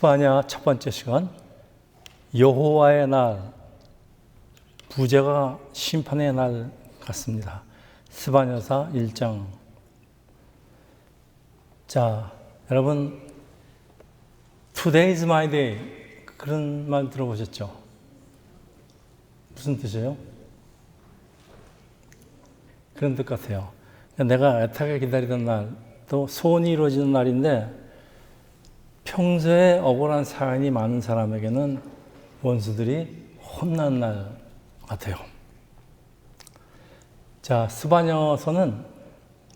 스바냐 첫 번째 시간, 여호와의 날, 부제가 심판의 날 같습니다. 스바냐서 1장. 자, 여러분, Today is my day. 그런 말 들어보셨죠? 무슨 뜻이에요? 그런 뜻 같아요. 내가 애타게 기다리던 날, 또 소원이 이루어지는 날인데, 평소에 억울한 사연이 많은 사람에게는 원수들이 혼난 날 같아요. 자, 스바냐서는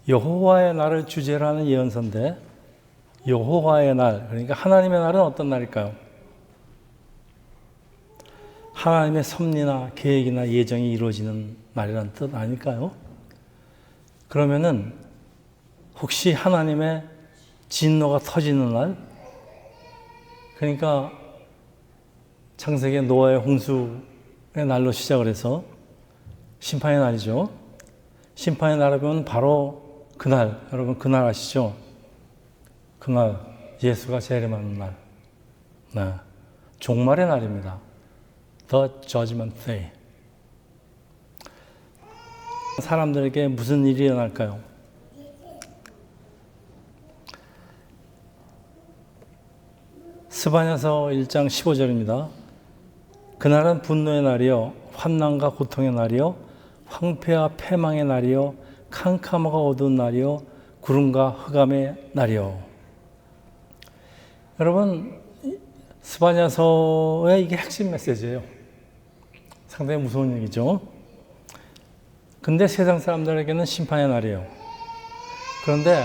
여호와의 날을 주제로 하는 예언서인데, 여호와의 날, 그러니까 하나님의 날은 어떤 날일까요? 하나님의 섭리나 계획이나 예정이 이루어지는 날이라는 뜻 아닐까요? 그러면은 혹시 하나님의 진노가 터지는 날? 그러니까 창세기 노아의 홍수의 날로 시작을 해서 심판의 날이죠. 심판의 날을 보면 바로 그날, 여러분 그날 아시죠? 그날 예수가 재림하는 날, 네. 종말의 날입니다. The Judgment Day. 사람들에게 무슨 일이 일어날까요? 스바냐서 1장 15절입니다. 그날은 분노의 날이요 환난과 고통의 날이요 황폐와 패망의 날이요 캄캄하고 어두운 날이요 구름과 흑암의 날이요. 여러분, 스바냐서의 이게 핵심 메시지예요. 상당히 무서운 얘기죠. 근데 세상 사람들에게는 심판의 날이에요. 그런데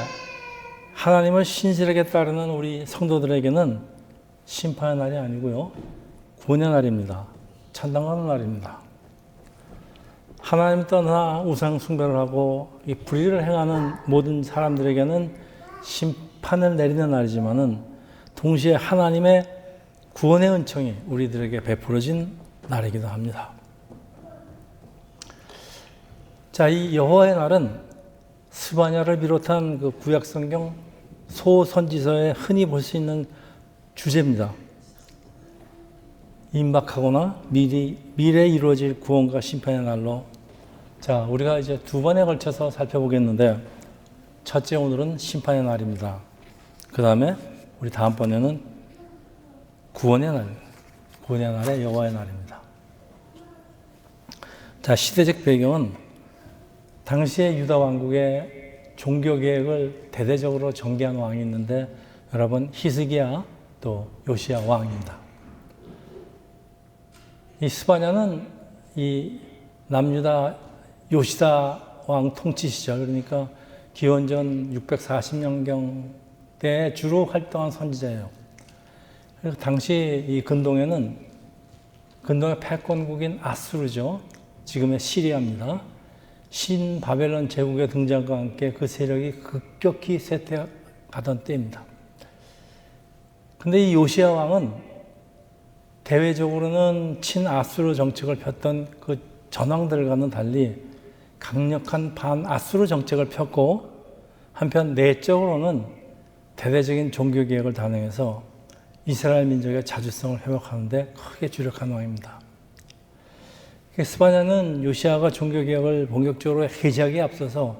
하나님을 신실하게 따르는 우리 성도들에게는 심판의 날이 아니고요. 구원의 날입니다. 찬양하는 날입니다. 하나님 떠나 우상 숭배를 하고 이 불의를 행하는 모든 사람들에게는 심판을 내리는 날이지만은 동시에 하나님의 구원의 은총이 우리들에게 베풀어진 날이기도 합니다. 자, 이 여호와의 날은 스바냐를 비롯한 그 구약 성경 소선지서에 흔히 볼 수 있는 주제입니다. 임박하거나 미래에 이루어질 구원과 심판의 날로. 자, 우리가 이제 두 번에 걸쳐서 살펴보겠는데, 첫째 오늘은 심판의 날입니다. 그 다음에 우리 다음번에는 구원의 날, 구원의 날의 여호와의 날입니다. 자, 시대적 배경은 당시의 유다 왕국의 종교 계획을 대대적으로 전개한 왕이 있는데, 여러분 히스기야 또 요시야 왕입니다. 이 스바냐는 이 남유다 요시다 왕 통치 시절, 그러니까 기원전 640년경 때 주로 활동한 선지자예요. 그래서 당시 이 근동의 패권국인 아수르죠. 지금의 시리아입니다. 신바벨론 제국의 등장과 함께 그 세력이 급격히 쇠퇴하던 때입니다. 근데 이 요시야 왕은 대외적으로는 친아수르 정책을 폈던 그 전왕들과는 달리 강력한 반아수르 정책을 폈고, 한편 내적으로는 대대적인 종교개혁을 단행해서 이스라엘 민족의 자주성을 회복하는 데 크게 주력한 왕입니다. 스바냐는 요시야가 종교개혁을 본격적으로 해제하기에 앞서서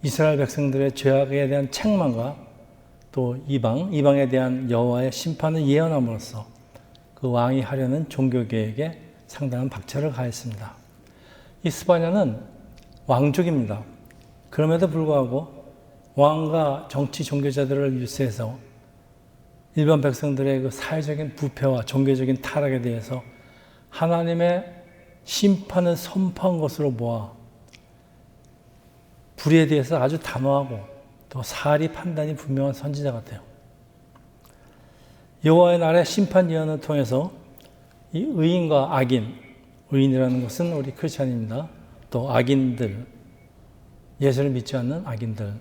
이스라엘 백성들의 죄악에 대한 책망과 또 이방에 대한 여호와의 심판을 예언함으로써 그 왕이 하려는 종교개혁에 상당한 박차를 가했습니다. 이 스바냐는 왕족입니다. 그럼에도 불구하고 왕과 정치 종교자들을 유세해서 일반 백성들의 그 사회적인 부패와 종교적인 타락에 대해서 하나님의 심판을 선포한 것으로 보아 불의에 대해서 아주 단호하고 또 사리 판단이 분명한 선지자 같아요. 여호와의 날의 심판 예언을 통해서 이 의인과 악인, 의인이라는 것은 우리 크리스찬입니다. 또 악인들, 예수를 믿지 않는 악인들,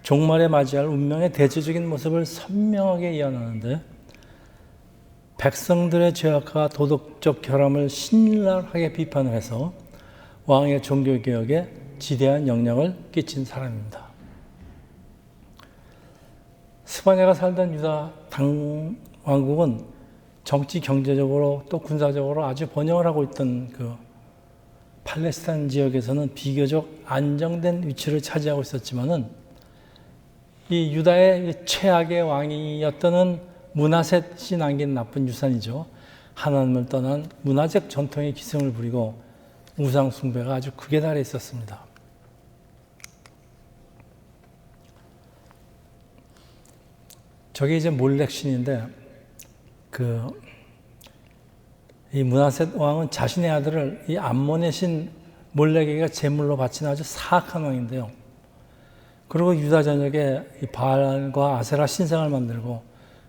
종말에 맞이할 운명의 대체적인 모습을 선명하게 예언하는데, 백성들의 죄악과 도덕적 결함을 신랄하게 비판을 해서 왕의 종교개혁에 지대한 영향을 끼친 사람입니다. 스바냐가 살던 유다 왕국은 정치, 경제적으로 또 군사적으로 아주 번영을 하고 있던 그 팔레스타인 지역에서는 비교적 안정된 위치를 차지하고 있었지만은 이 유다의 최악의 왕이었던 므낫셋이 남긴 나쁜 유산이죠. 하나님을 떠난 문화적 전통의 기승을 부리고 우상 숭배가 아주 극에 달해 있었습니다. 저게 이제 몰렉 신인데 이 므낫셋 왕은 자신의 아들을 이 암몬의 신 몰렉에게 제물로 바친 아주 사악한 왕인데요. 그리고 유다 전역에 이 바알과 아세라 신상을 만들고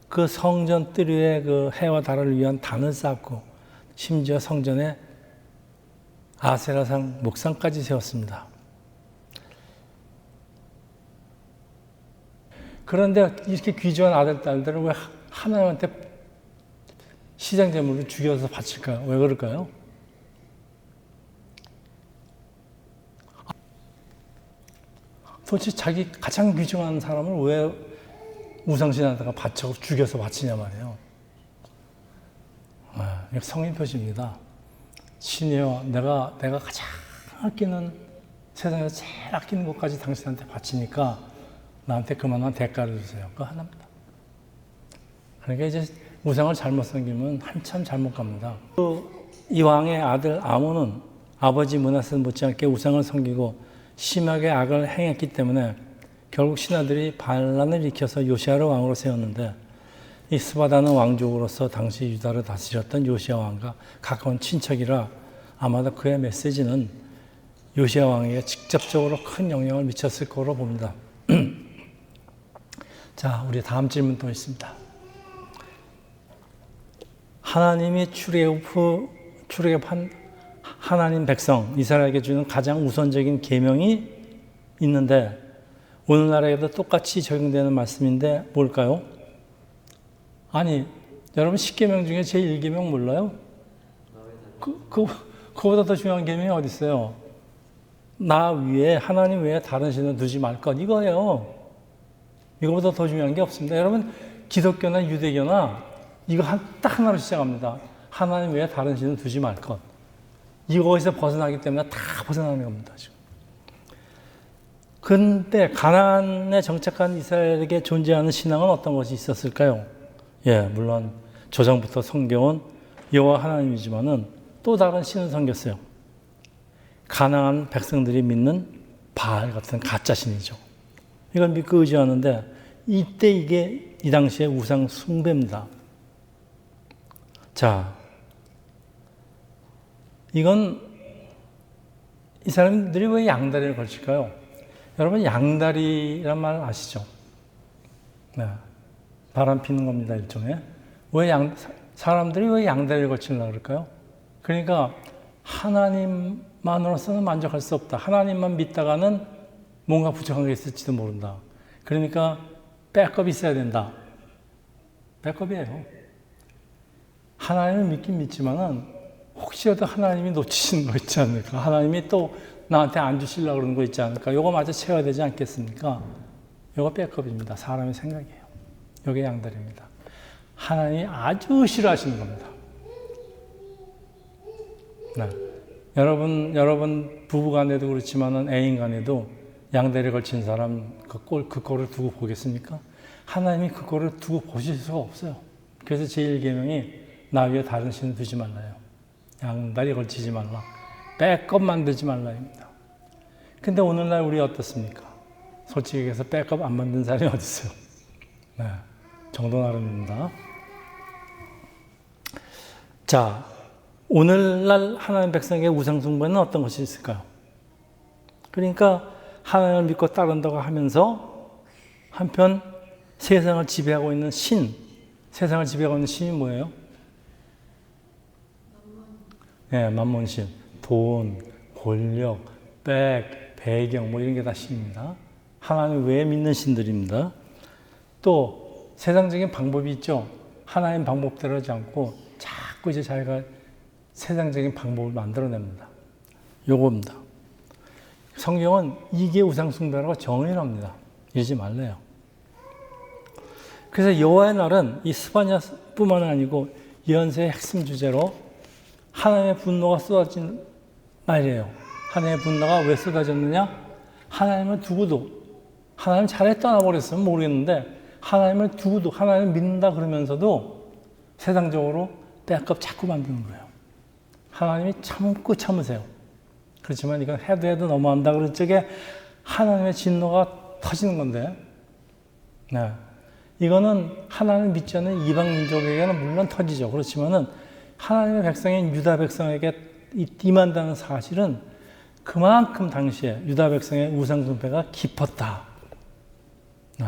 그 성전 뜰 위에 그 해와 달을 위한 단을 쌓고 심지어 성전에 아세라상 목상까지 세웠습니다. 그런데 이렇게 귀중한 아들, 딸들을 왜 하나님한테 시장 제물로 죽여서 바칠까요? 왜 그럴까요? 도대체 자기 가장 귀중한 사람을 왜 우상신한테가 바쳐 죽여서 바치냐 말이에요. 이게 성인 표시입니다. 신이여, 내가 가장 아끼는, 세상에서 제일 아끼는 것까지 당신한테 바치니까 나한테 그만한 대가를 주세요. 그거 하나입니다. 그러니까 이제 우상을 잘못 섬기면 한참 잘못 갑니다. 이 왕의 아들 아몬은 아버지 므낫셋 못지않게 우상을 섬기고 심하게 악을 행했기 때문에 결국 신하들이 반란을 일으켜서 요시야를 왕으로 세웠는데, 이 스바다는 왕족으로서 당시 유다를 다스렸던 요시야 왕과 가까운 친척이라 아마도 그의 메시지는 요시야 왕에게 직접적으로 큰 영향을 미쳤을 거로 봅니다. 자, 우리 다음 질문 또 있습니다. 하나님이 출애굽한 하나님 백성 이스라엘에게 주는 가장 우선적인 계명이 있는데 오늘날에도 똑같이 적용되는 말씀인데 뭘까요? 아니, 여러분 10계명 중에 제 1계명 몰라요? 그거보다 더 중요한 계명이 어디 있어요? 나 위에, 하나님 외에 다른 신을 두지 말 것, 이거예요. 이거보다 더 중요한 게 없습니다. 여러분, 기독교나 유대교나 이거 딱 하나로 시작합니다. 하나님 외에 다른 신을 두지 말 것. 이거에서 벗어나기 때문에 다 벗어나는 겁니다, 지금. 근데 가나안에 정착한 이스라엘에게 존재하는 신앙은 어떤 것이 있었을까요? 예, 물론 조상부터 섬겨온 여호와 하나님이지만은 또 다른 신을 섬겼어요. 가나안 백성들이 믿는 바알 같은 가짜 신이죠. 이걸 믿고 의지하는데 이때 이게 이 당시에 우상 숭배입니다. 자, 이건 이 사람들이 왜 양다리를 걸칠까요? 여러분, 양다리란 말 아시죠? 네, 바람 피는 겁니다, 일종의. 사람들이 왜 양다리를 걸치려고 그럴까요? 그러니까 하나님만으로서는 만족할 수 없다. 하나님만 믿다가는 뭔가 부족한 게 있을지도 모른다. 그러니까 백업이 있어야 된다. 백업이에요. 하나님을 믿긴 믿지만은 혹시라도 하나님이 놓치시는 거 있지 않을까? 하나님이 또 나한테 안 주시려고 그러는 거 있지 않을까? 요거 마저 채워야 되지 않겠습니까? 요거 백업입니다. 사람의 생각이에요. 요게 양다리입니다. 하나님이 아주 싫어하시는 겁니다. 네. 여러분 부부 간에도 그렇지만은 애인 간에도 양다리 걸친 사람 그 꼴을 두고 보겠습니까? 하나님이 그 꼴을 두고 보실 수가 없어요. 그래서 제1계명이 나 위에 다른 신을 두지 말라요. 양다리 걸치지 말라. 백업 만들지 말라입니다. 근데 오늘날 우리 어떻습니까? 솔직히 얘기해서 백업 안 만든 사람이 어디 있어요? 네, 정도 나름입니다. 자, 오늘날 하나님 백성에게 우상숭배는 어떤 것이 있을까요? 그러니까 하나님을 믿고 따른다고 하면서 한편 세상을 지배하고 있는 세상을 지배하고 있는 신이 뭐예요? 네, 만몬신, 돈, 권력, 배경 뭐 이런 게 다 신입니다. 하나님 외에 믿는 신들입니다. 또 세상적인 방법이 있죠. 하나님 방법대로 하지 않고 자꾸 이제 자기가 세상적인 방법을 만들어냅니다. 요겁니다. 성경은 이게 우상숭배라고 정의를 합니다. 이러지 말래요. 그래서 여호와의 날은 이 스바냐뿐만 아니고 예언서의 핵심 주제로 하나님의 분노가 쏟아진 날이에요. 하나님의 분노가 왜 쏟아졌느냐? 하나님을 두고도, 하나님 잘해 떠나버렸으면 모르겠는데 하나님을 두고도, 하나님을 믿는다 그러면서도 세상적으로 백업 자꾸 만드는 거예요. 하나님이 참고 참으세요. 그렇지만 이건 해도 너무한다 그럴 적에 하나님의 진노가 터지는 건데, 네. 이거는 하나님을 믿지 않는 이방 민족에게는 물론 터지죠. 그렇지만은 하나님의 백성인 유다 백성에게 임한다는 사실은 그만큼 당시에 유다 백성의 우상 숭배가 깊었다. 네.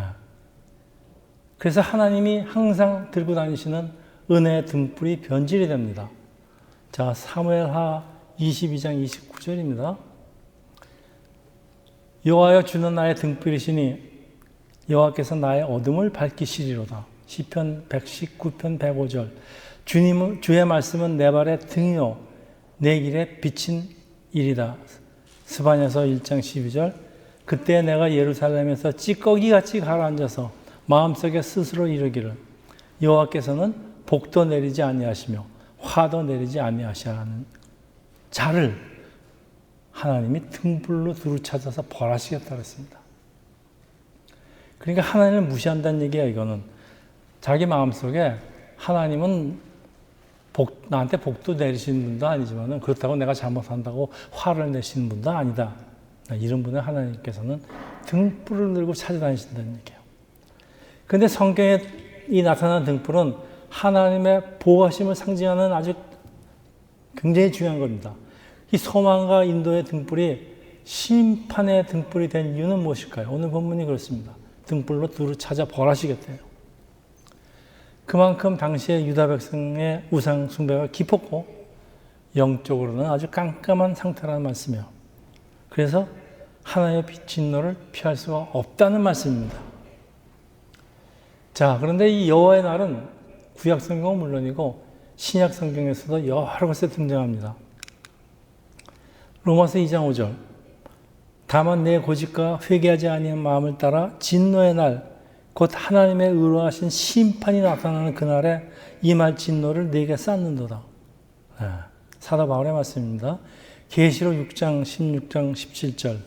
그래서 하나님이 항상 들고 다니시는 은혜의 등불이 변질이 됩니다. 자, 사무엘하 22장 29절입니다. 여호와여 주는 나의 등불이시니 여호와께서 나의 어둠을 밝히시리로다. 시편 119편 105절. 주의 말씀은 내 발의 등이요 내 길에 비친 일이다. 스바냐서 1장 12절. 그때 내가 예루살렘에서 찌꺼기같이 가라앉아서 마음속에 스스로 이르기를 여호와께서는 복도 내리지 아니하시며 화도 내리지 아니하시라는 자를 하나님이 등불로 두루 찾아서 벌하시겠다 그랬습니다. 그러니까 하나님을 무시한다는 얘기야. 이거는 자기 마음속에 하나님은 나한테 복도 내리시는 분도 아니지만 그렇다고 내가 잘못한다고 화를 내시는 분도 아니다. 이런 분은 하나님께서는 등불을 들고 찾아다니신다는 얘기예요. 그런데 성경에 이 나타난 등불은 하나님의 보호하심을 상징하는 아주 굉장히 중요한 겁니다. 이 소망과 인도의 등불이 심판의 등불이 된 이유는 무엇일까요? 오늘 본문이 그렇습니다. 등불로 두루 찾아 벌하시겠대요. 그만큼 당시에 유다 백성의 우상 숭배가 깊었고 영적으로는 아주 깜깜한 상태라는 말씀이에요. 그래서 하나님의 진노를 피할 수가 없다는 말씀입니다. 자, 그런데 이 여호와의 날은 구약 성경은 물론이고 신약 성경에서도 여러 곳에 등장합니다. 로마서 2장 5절. 다만 내 고집과 회개하지 아니한 마음을 따라 진노의 날 곧 하나님의 의로하신 심판이 나타나는 그날에 임할 진노를 내게 쌓는도다. 네, 사도 바울의 말씀입니다. 계시록 6장 16장 17절.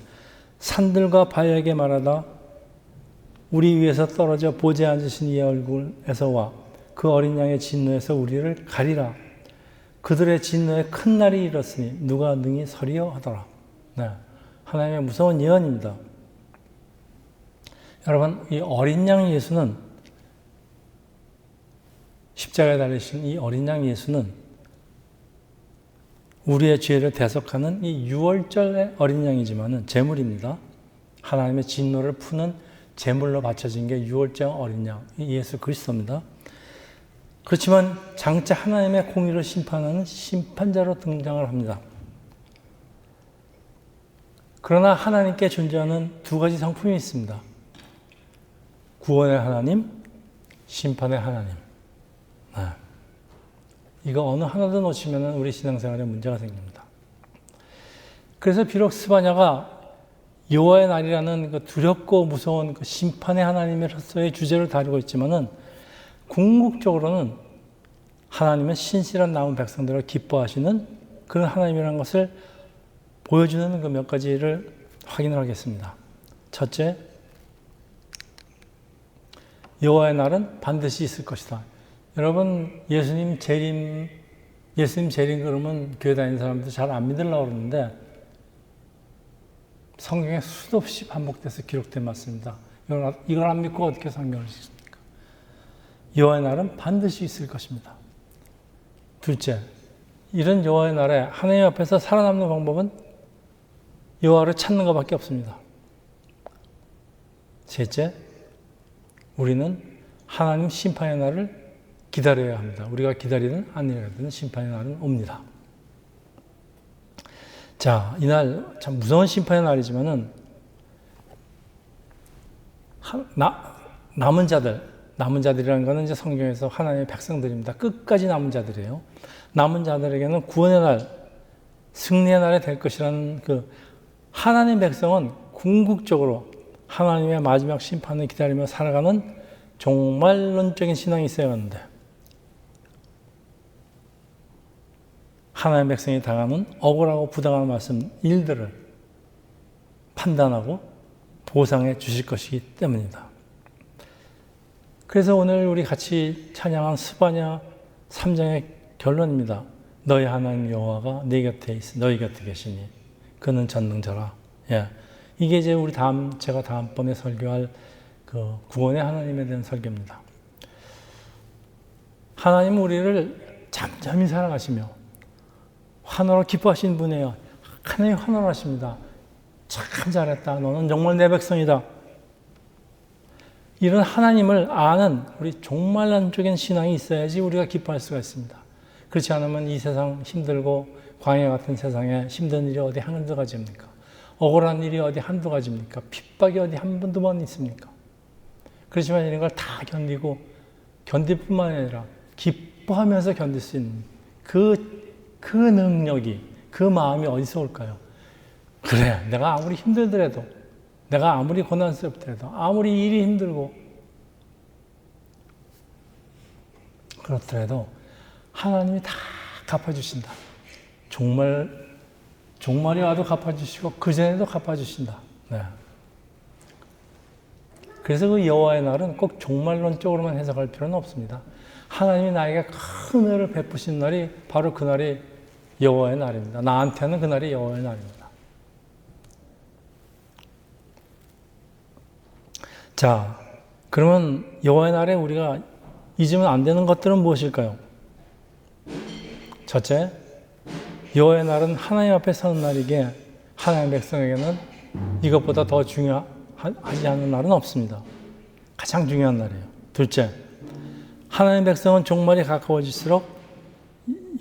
산들과 바위에게 말하다 우리 위에서 떨어져 보좌에 앉으신 이의 얼굴에서와 그 어린 양의 진노에서 우리를 가리라. 그들의 진노에 큰 날이 이르렀으니 누가 능히 서리요 하더라. 네, 하나님의 무서운 예언입니다. 여러분, 이 어린 양 예수는 십자가에 달리신 이 어린 양 예수는 우리의 죄를 대속하는 이 유월절의 어린 양이지만은 제물입니다. 하나님의 진노를 푸는 제물로 바쳐진 게 유월절 어린 양 예수 그리스도입니다. 그렇지만 장차 하나님의 공의를 심판하는 심판자로 등장을 합니다. 그러나 하나님께 존재하는 두 가지 성품이 있습니다. 구원의 하나님, 심판의 하나님. 네. 이거 어느 하나도 놓치면 우리 신앙생활에 문제가 생깁니다. 그래서 비록 스바냐가 여호와의 날이라는 그 두렵고 무서운 그 심판의 하나님으로서의 주제를 다루고 있지만은 궁극적으로는 하나님은 신실한 남은 백성들을 기뻐하시는 그런 하나님이라는 것을 보여주는 그 몇 가지를 확인을 하겠습니다. 첫째, 여호와의 날은 반드시 있을 것이다. 여러분, 예수님 재림 그러면 교회 다니는 사람들 잘 안 믿으려고 그러는데 성경에 수도 없이 반복돼서 기록된 말씀입니다. 이걸 안 믿고 어떻게 성경을 읽습니까? 여호와의 날은 반드시 있을 것입니다. 둘째, 이런 여호와의 날에 하나님 앞에서 살아남는 방법은 여호와를 찾는 것밖에 없습니다. 셋째, 우리는 하나님 심판의 날을 기다려야 합니다. 우리가 기다리든 아니라든 심판의 날은 옵니다. 자, 이날 참 무서운 심판의 날이지만은 남은 자들이라는 것은 이제 성경에서 하나님의 백성들입니다. 끝까지 남은 자들이에요. 남은 자들에게는 구원의 날, 승리의 날이 될 것이라는 그 하나님의 백성은 궁극적으로 하나님의 마지막 심판을 기다리며 살아가는 종말론적인 신앙이 있어야 하는데 하나님의 백성이 당하는 억울하고 부당한 말씀 일들을 판단하고 보상해 주실 것이기 때문이다. 그래서 오늘 우리 같이 찬양한 스바냐 3장의 결론입니다. 너희 하나님 여호와가 네 곁에 있으 너희 곁에 계시니 그는 전능자라. 예. 이게 이제 제가 다음번에 설교할 그 구원의 하나님에 대한 설교입니다. 하나님은 우리를 잠잠히 사랑하시며 환호로 기뻐하시는 분이에요. 하나님 환호하십니다. 참 잘했다. 너는 정말 내 백성이다. 이런 하나님을 아는 우리 종말론적인 신앙이 있어야지 우리가 기뻐할 수가 있습니다. 그렇지 않으면 이 세상 힘들고 광야 같은 세상에 힘든 일이 어디 한두 가지입니까? 억울한 일이 어디 한두 가지입니까? 핍박이 어디 두 번 있습니까? 그렇지만 이런 걸 다 견디고 견딜 뿐만 아니라 기뻐하면서 견딜 수 있는 그 능력이, 그 마음이 어디서 올까요? 그래, 내가 아무리 힘들더라도, 내가 아무리 고난스럽더라도, 아무리 일이 힘들고 그렇더라도 하나님이 다 갚아주신다. 종말이 와도 갚아주시고 그전에도 갚아주신다. 네. 그래서 그 여호와의 날은 꼭 종말론적으로만 해석할 필요는 없습니다. 하나님이 나에게 큰 은혜를 베푸신 날이 바로 그날이 여호와의 날입니다. 나한테는 그날이 여호와의 날입니다. 자, 그러면 여호와의 날에 우리가 잊으면 안 되는 것들은 무엇일까요? 첫째, 여호와의 날은 하나님 앞에 서는 날이기에 하나님의 백성에게는 이것보다 더 중요하지 않은 날은 없습니다. 가장 중요한 날이에요. 둘째, 하나님의 백성은 종말이 가까워질수록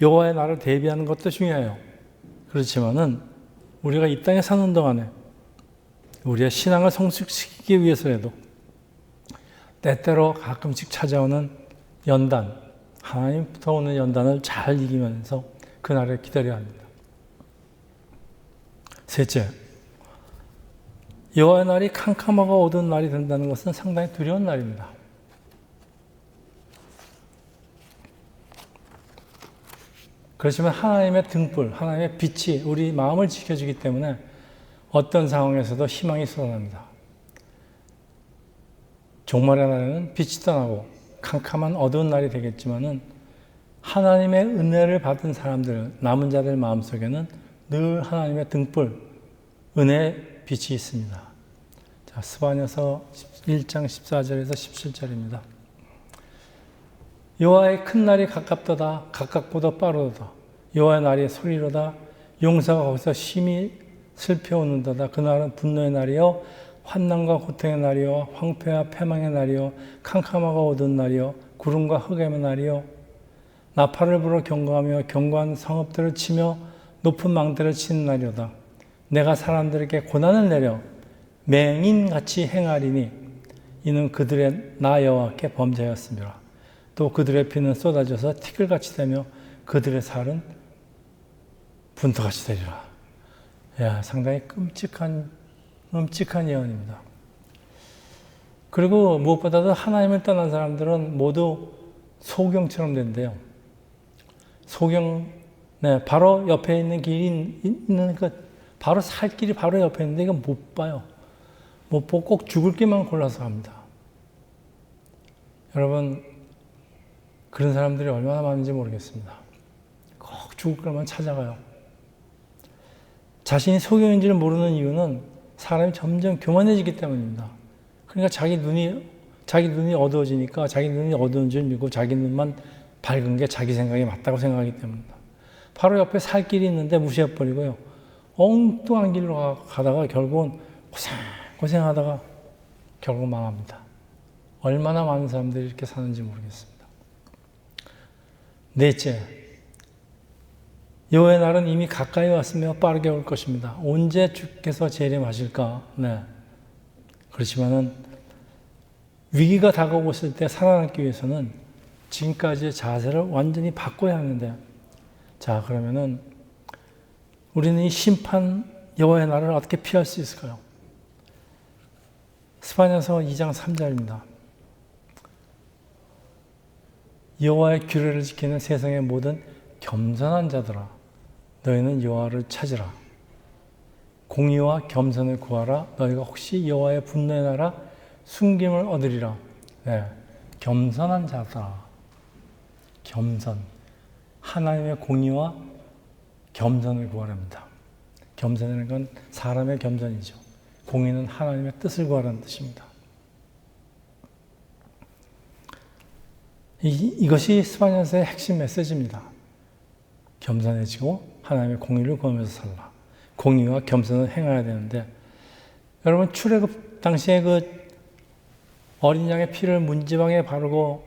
여호와의 날을 대비하는 것도 중요해요. 그렇지만은 우리가 이 땅에 사는 동안에 우리의 신앙을 성숙시키기 위해서라도 때때로 가끔씩 찾아오는 연단, 하나님부터 오는 연단을 잘 이기면서 그날을 기다려야 합니다. 셋째, 여호와의 날이 캄캄하고 어두운 날이 된다는 것은 상당히 두려운 날입니다. 그렇지만 하나님의 등불, 하나님의 빛이 우리 마음을 지켜주기 때문에 어떤 상황에서도 희망이 솟아납니다. 종말의 날에는 빛이 떠나고 캄캄한 어두운 날이 되겠지만은 하나님의 은혜를 받은 사람들, 남은 자들 마음속에는 늘 하나님의 등불, 은혜의 빛이 있습니다. 자, 스바냐서 1장 14절에서 17절입니다. 여호와의 큰 날이 가깝도다, 각각보다 빠르도다. 여호와의 날이 소리로다, 용사가 거기서 심히 슬퍼 웃는도다. 그날은 분노의 날이요, 환난과 고통의 날이요, 황폐와 패망의 날이요, 캄캄하고 어두운 날이요, 구름과 흑암의 날이요, 나팔을 불어 경고하며 견고한 성읍들을 치며 높은 망대를 치는 날이로다. 내가 사람들에게 고난을 내려 맹인같이 행하리니 이는 그들의 나 여호와께 범죄하였습니다. 또 그들의 피는 쏟아져서 티끌같이 되며 그들의 살은 분토같이 되리라. 야, 상당히 끔찍한 예언입니다. 그리고 무엇보다도 하나님을 떠난 사람들은 모두 소경처럼 된대요. 소경, 네, 바로 옆에 있는 길이 있는 바로 살 길이 바로 옆에 있는데 이거 못 봐요. 못 보고 꼭 죽을 길만 골라서 합니다. 여러분, 그런 사람들이 얼마나 많은지 모르겠습니다. 꼭 죽을 길만 찾아가요. 자신이 소경인지를 모르는 이유는 사람이 점점 교만해지기 때문입니다. 그러니까 자기 눈이 어두워지니까 자기 눈이 어두운 줄 믿고 자기 눈만 밝은 게 자기 생각이 맞다고 생각하기 때문입니다. 바로 옆에 살 길이 있는데 무시해버리고요. 엉뚱한 길로 가다가 결국은 고생하다가 결국 망합니다. 얼마나 많은 사람들이 이렇게 사는지 모르겠습니다. 넷째, 여호와의 날은 이미 가까이 왔으며 빠르게 올 것입니다. 언제 주께서 재림하실까? 네. 그렇지만은 위기가 다가오고 있을 때 살아남기 위해서는 지금까지의 자세를 완전히 바꿔야 하는데, 자, 그러면은 우리는 이 심판 여호와의 날을 어떻게 피할 수 있을까요? 스바냐서 2장 3절입니다. 여호와의 규례를 지키는 세상의 모든 겸손한 자들아, 너희는 여호와를 찾으라. 공의와 겸손을 구하라. 너희가 혹시 여호와의 분노의 나라 숨김을 얻으리라. 네, 겸손한 자들아. 겸손. 하나님의 공의와 겸손을 구하랍니다. 겸손이라는 건 사람의 겸손이죠. 공의는 하나님의 뜻을 구하라는 뜻입니다. 이것이 스바냐서의 핵심 메시지입니다. 겸손해지고 하나님의 공의를 구하면서 살라. 공의와 겸손을 행해야 되는데, 여러분 출애굽 당시에 그 어린 양의 피를 문지방에 바르고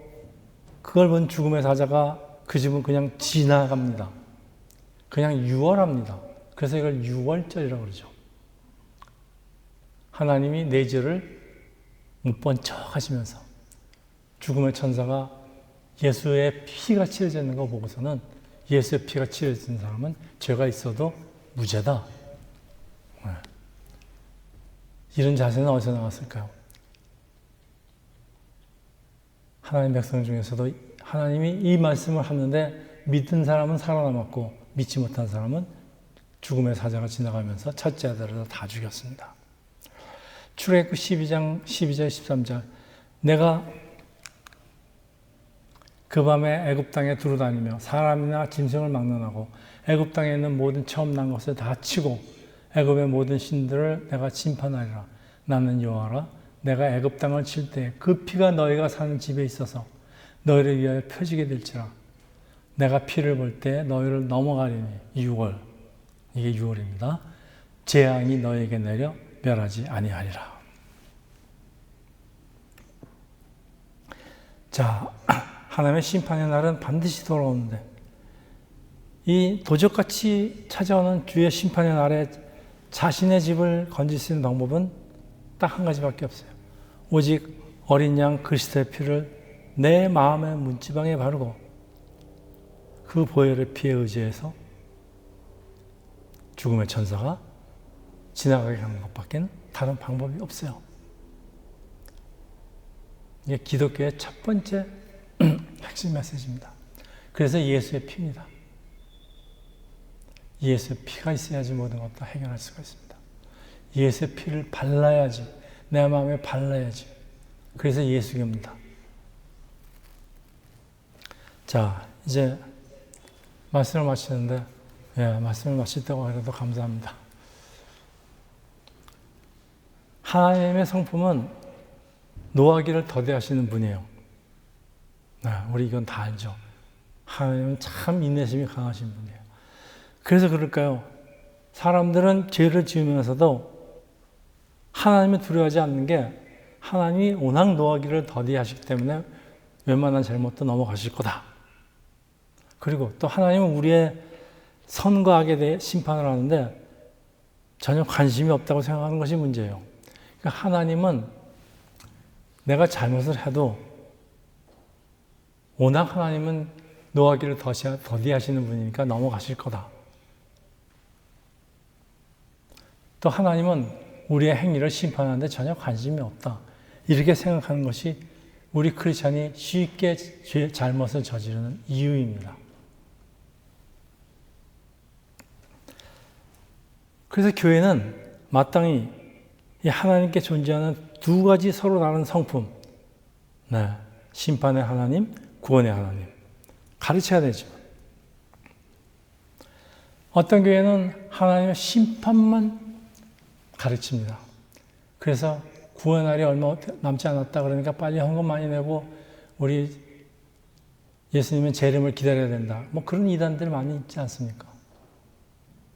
그걸 본 죽음의 사자가 그 집은 그냥 지나갑니다. 그냥 유월합니다. 그래서 이걸 유월절이라고 그러죠. 하나님이 내 죄를 못 본 척 하시면서 죽음의 천사가 예수의 피가 치러지는 거 보고서는 예수의 피가 치러진 사람은 죄가 있어도 무죄다. 이런 자세는 어디서 나왔을까요? 하나님 백성 중에서도 하나님이 이 말씀을 하는데 믿은 사람은 살아남았고 믿지 못한 사람은 죽음의 사자가 지나가면서 첫째 아들을 다 죽였습니다. 출애굽 12장 12절 13절 내가 그 밤에 애굽 땅에 두루다니며 사람이나 짐승을 막론하고 애굽 땅에 있는 모든 처음 난 것을 다 치고 애굽의 모든 신들을 내가 심판하리라. 나는 여호와라. 내가 애굽 땅을 칠 때 그 피가 너희가 사는 집에 있어서 너희를 위하여 펴지게 될지라. 내가 피를 볼 때 너희를 넘어가리니 6월. 이게 6월입니다. 재앙이 너희에게 내려 멸하지 아니하리라. 자, 하나님의 심판의 날은 반드시 돌아오는데 이 도적같이 찾아오는 주의 심판의 날에 자신의 집을 건질 수 있는 방법은 딱 한 가지밖에 없어요. 오직 어린 양 그리스도의 피를 내 마음의 문지방에 바르고 그 보혈의 피에 의지해서 죽음의 천사가 지나가게 하는 것밖에 다른 방법이 없어요. 이게 기독교의 첫 번째 핵심 메시지입니다. 그래서 예수의 피입니다. 예수의 피가 있어야지 모든 것도 해결할 수가 있습니다. 예수의 피를 발라야지, 내 마음에 발라야지. 그래서 예수교입니다. 자, 이제 말씀을 마치는데, 말씀을 마치다고 해도 감사합니다. 하나님의 성품은 노하기를 더디하시는 분이에요. 우리 이건 다 알죠. 하나님은 참 인내심이 강하신 분이에요. 그래서 그럴까요? 사람들은 죄를 지으면서도 하나님을 두려워하지 않는 게 하나님이 워낙 노하기를 더디하시기 때문에 웬만한 잘못도 넘어가실 거다. 그리고 또 하나님은 우리의 선과 악에 대해 심판을 하는데 전혀 관심이 없다고 생각하는 것이 문제예요. 그러니까 하나님은 내가 잘못을 해도 워낙 하나님은 노하기를 더디하시는 분이니까 넘어가실 거다. 또 하나님은 우리의 행위를 심판하는데 전혀 관심이 없다. 이렇게 생각하는 것이 우리 크리스찬이 쉽게 잘못을 저지르는 이유입니다. 그래서 교회는 마땅히 하나님께 존재하는 두 가지 서로 다른 성품, 심판의 하나님, 구원의 하나님 가르쳐야 되죠. 어떤 교회는 하나님의 심판만 가르칩니다. 그래서 구원 날이 얼마 남지 않았다 그러니까 빨리 헌금 많이 내고 우리 예수님의 재림을 기다려야 된다. 뭐 그런 이단들 많이 있지 않습니까?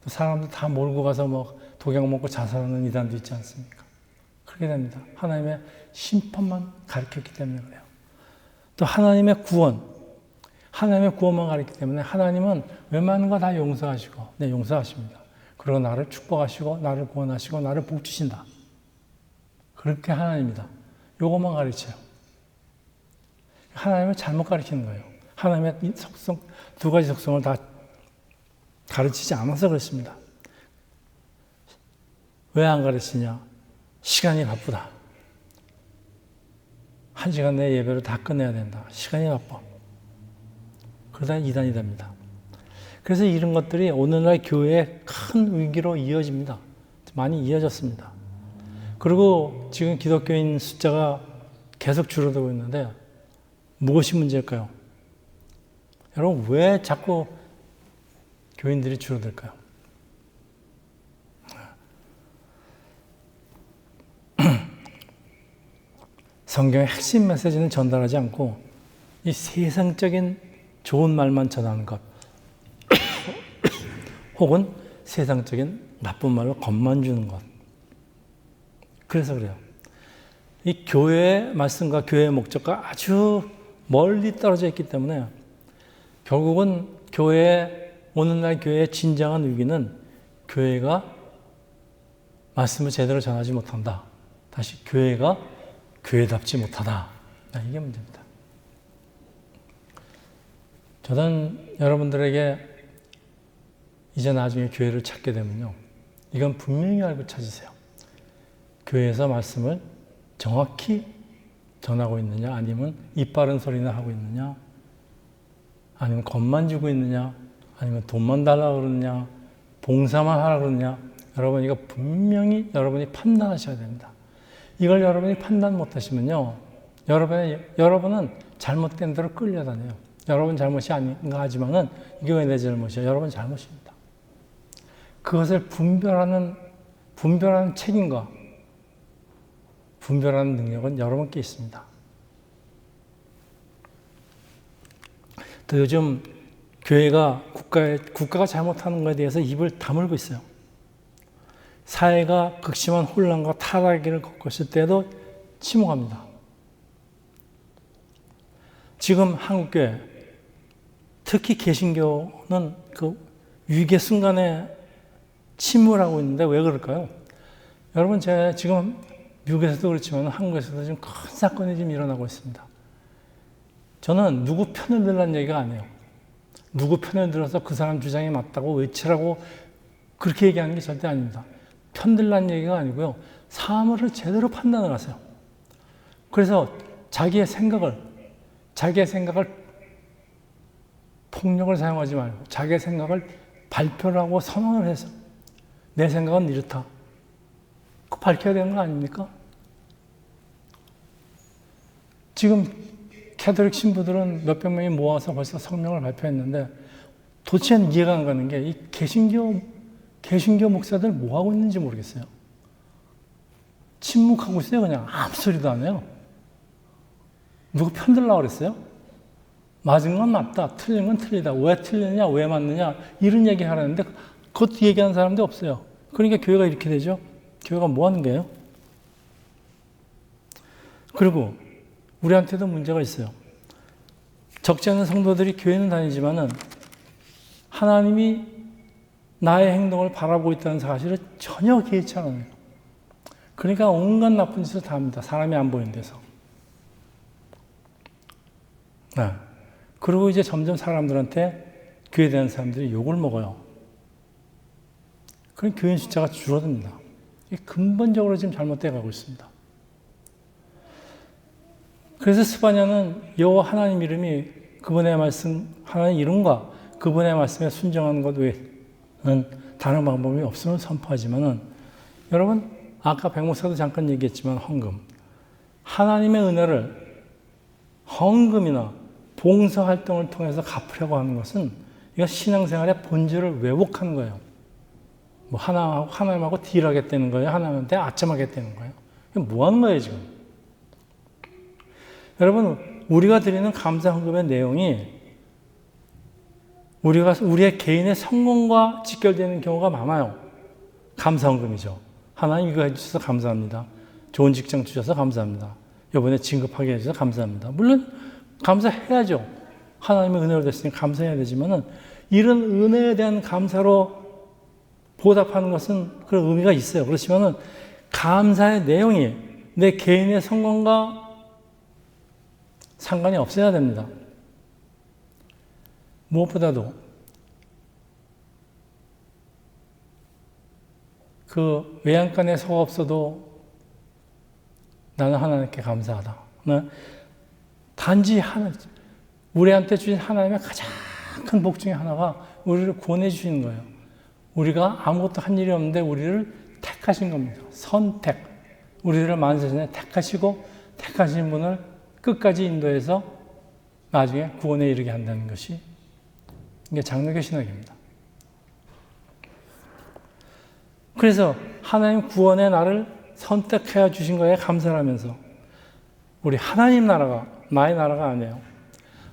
또 사람들 다 몰고 가서 뭐 독약 먹고 자살하는 이단도 있지 않습니까? 그렇게 됩니다. 하나님의 심판만 가르쳤기 때문에 그래요. 또 하나님의 구원만 가르쳤기 때문에 하나님은 웬만한 거 다 용서하시고, 용서하십니다. 그리고 나를 축복하시고, 나를 구원하시고, 나를 복 주신다. 그렇게 하나님입니다. 요것만 가르쳐요. 하나님을 잘못 가르치는 거예요. 하나님의 이 속성, 두 가지 속성을 다 가르치지 않아서 그렇습니다. 왜 안 가르치냐? 시간이 바쁘다. 1시간 내에 예배를 다 끝내야 된다. 시간이 바빠. 그러다 이단이 됩니다. 그래서 이런 것들이 오늘날 교회의 큰 위기로 이어집니다. 많이 이어졌습니다. 그리고 지금 기독교인 숫자가 계속 줄어들고 있는데 무엇이 문제일까요? 여러분, 왜 자꾸 교인들이 줄어들까요? 성경의 핵심 메시지는 전달하지 않고 이 세상적인 좋은 말만 전하는 것 혹은 세상적인 나쁜 말로 겁만 주는 것. 그래서 그래요. 이 교회의 말씀과 교회의 목적과 아주 멀리 떨어져 있기 때문에 결국은 오늘날 교회의 진정한 위기는 교회가 말씀을 제대로 전하지 못한다. 다시 교회가 교회답지 못하다. 이게 문제입니다. 저는 여러분들에게 이제 나중에 교회를 찾게 되면요, 이건 분명히 알고 찾으세요. 교회에서 말씀을 정확히 전하고 있느냐, 아니면 입 바른 소리나 하고 있느냐, 아니면 겁만 주고 있느냐, 아니면 돈만 달라고 그러느냐, 봉사만 하라고 그러느냐. 여러분, 이거 분명히 여러분이 판단하셔야 됩니다. 이걸 여러분이 판단 못하시면요, 여러분은 잘못된 대로 끌려다녀요. 여러분 잘못이 아닌가 하지만은 이게 왜 내 잘못이야? 여러분 잘못입니다. 그것을 분별하는 책임과 분별하는 능력은 여러분께 있습니다. 또 요즘 교회가 국가가 잘못하는 것에 대해서 입을 다물고 있어요. 사회가 극심한 혼란과 타락을 겪고 있을 때도 침묵합니다. 지금 한국교회, 특히 개신교는 그 위기의 순간에 침묵을 하고 있는데 왜 그럴까요? 여러분, 제가 지금 미국에서도 그렇지만 한국에서도 지금 큰 사건이 지금 일어나고 있습니다. 저는 누구 편을 들라는 얘기가 아니에요. 누구 편을 들어서 그 사람 주장이 맞다고 외치라고 그렇게 얘기하는 게 절대 아닙니다. 편들라는 얘기가 아니고요. 사물을 제대로 판단을 하세요. 그래서 자기의 생각을 폭력을 사용하지 말고 자기의 생각을 발표를 하고 선언을 해서 내 생각은 이렇다. 그거 밝혀야 되는 거 아닙니까? 지금 캐톨릭 신부들은 몇백 명이 모아서 벌써 성명을 발표했는데 도대체 이해가 안 가는 게 이 개신교 목사들 뭐 하고 있는지 모르겠어요. 침묵하고 있어요. 그냥 아무 소리도 안 해요. 누구 편들라고 그랬어요? 맞은 건 맞다, 틀린 건 틀리다. 왜 틀리느냐, 왜 맞느냐 이런 얘기 하라는데 그것도 얘기하는 사람도 없어요. 그러니까 교회가 이렇게 되죠. 교회가 뭐 하는 거예요? 그리고 우리한테도 문제가 있어요. 적지 않은 성도들이 교회는 다니지만은 하나님이 나의 행동을 바라보고 있다는 사실을 전혀 개의치 않아요. 그러니까 온갖 나쁜 짓을 다 합니다. 사람이 안 보이는 데서. 네. 그리고 이제 점점 사람들한테 교회에 대한 사람들이 욕을 먹어요. 그럼 교인 숫자가 줄어듭니다. 이게 근본적으로 지금 잘못되어 가고 있습니다. 그래서 스바냐는 여호와 하나님 이름이 그분의 말씀, 하나님 이름과 그분의 말씀에 순종하는 것 외에는 다른 방법이 없음을 선포하지만은 여러분, 아까 백 목사도 잠깐 얘기했지만 하나님의 은혜를 헌금이나 봉사활동을 통해서 갚으려고 하는 것은 이거 신앙생활의 본질을 왜곡하는 거예요. 뭐 하나님하고 딜하겠다는 거예요. 하나님한테 아첨하겠다는 거예요. 뭐 하는 거예요, 지금? 여러분, 우리가 드리는 감사 헌금의 내용이 우리의 개인의 성공과 직결되는 경우가 많아요. 감사 헌금이죠. 하나님 이거 해주셔서 감사합니다. 좋은 직장 주셔서 감사합니다. 이번에 진급하게 해주셔서 감사합니다. 물론 감사해야죠. 하나님의 은혜로 됐으니 감사해야 되지만은 이런 은혜에 대한 감사로 보답하는 것은 그런 의미가 있어요. 그렇지만은 감사의 내용이 내 개인의 성공과 상관이 없어야 됩니다. 무엇보다도 그 외양간에 소가 없어도 나는 하나님께 감사하다. 단지 우리한테 주신 하나님의 가장 큰 복 중에 하나가 우리를 구원해 주시는 거예요. 우리가 아무것도 한 일이 없는데 우리를 택하신 겁니다. 선택. 우리를 만세전에 택하시고 택하신 분을 끝까지 인도해서 나중에 구원에 이르게 한다는 것이 이게 장로교 신학입니다. 그래서 하나님 구원의 나를 선택해 주신 거에 감사를 하면서 우리 하나님 나라가 나의 나라가 아니에요.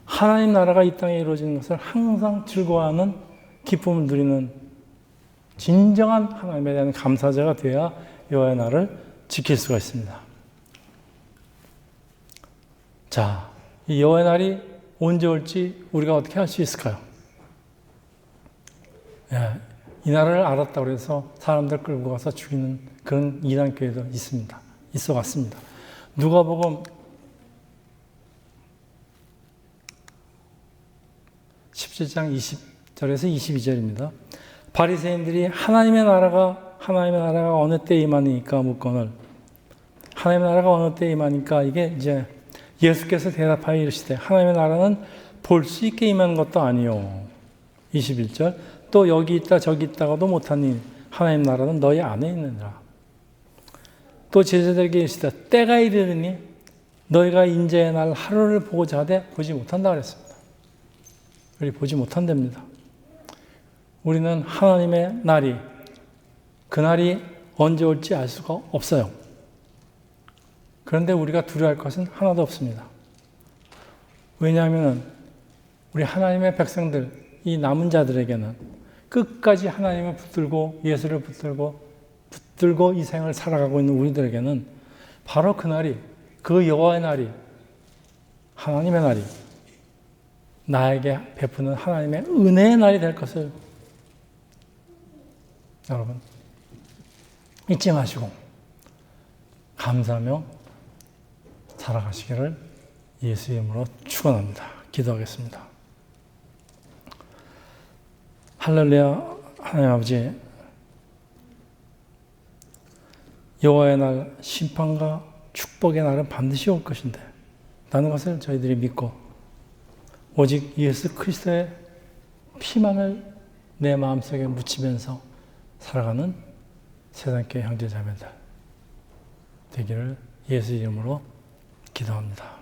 하나님 나라가 이 땅에 이루어지는 것을 항상 즐거워하는 기쁨을 누리는 진정한 하나님에 대한 감사자가 되어야 여호와의 날을 지킬 수가 있습니다. 자, 이 여호와의 날이 언제 올지 우리가 어떻게 할 수 있을까요? 예, 이 날을 알았다고 해서 사람들 끌고 가서 죽이는 그런 이단교회도 있습니다. 있어 왔습니다. 누가복음 17장 20절에서 22절입니다. 바리새인들이 하나님의 나라가 어느 때 임하니까 묻거늘 하나님의 나라가 어느 때 임하니까 이게 이제 예수께서 대답하여 이르시되 하나님의 나라는 볼 수 있게 임하는 것도 아니요. 21절 또 여기 있다 저기 있다가도 못하니 하나님 나라는 너희 안에 있느니라. 또 제자들에게 이르시되 때가 이르니 너희가 인자의 날 하루를 보고자 하되 보지 못한다 그랬습니다. 우리 보지 못한답니다. 우리는 하나님의 날이 그날이 언제 올지 알 수가 없어요. 그런데 우리가 두려워할 것은 하나도 없습니다. 왜냐하면 우리 하나님의 백성들, 이 남은 자들에게는 끝까지 하나님을 붙들고 예수를 붙들고 이 생을 살아가고 있는 우리들에게는 바로 그날이, 그 여호와의 날이, 하나님의 날이 나에게 베푸는 하나님의 은혜의 날이 될 것을 여러분 잊지 마시고 감사하며 살아가시기를 예수 이름으로 축원합니다. 기도하겠습니다. 할렐루야. 하나님 아버지, 여호와의 날 심판과 축복의 날은 반드시 올 것인데 라는 것을 저희들이 믿고 오직 예수 그리스도의 피만을 내 마음속에 묻히면서 살아가는 세상교회 형제자매들 되기를 예수 이름으로 기도합니다.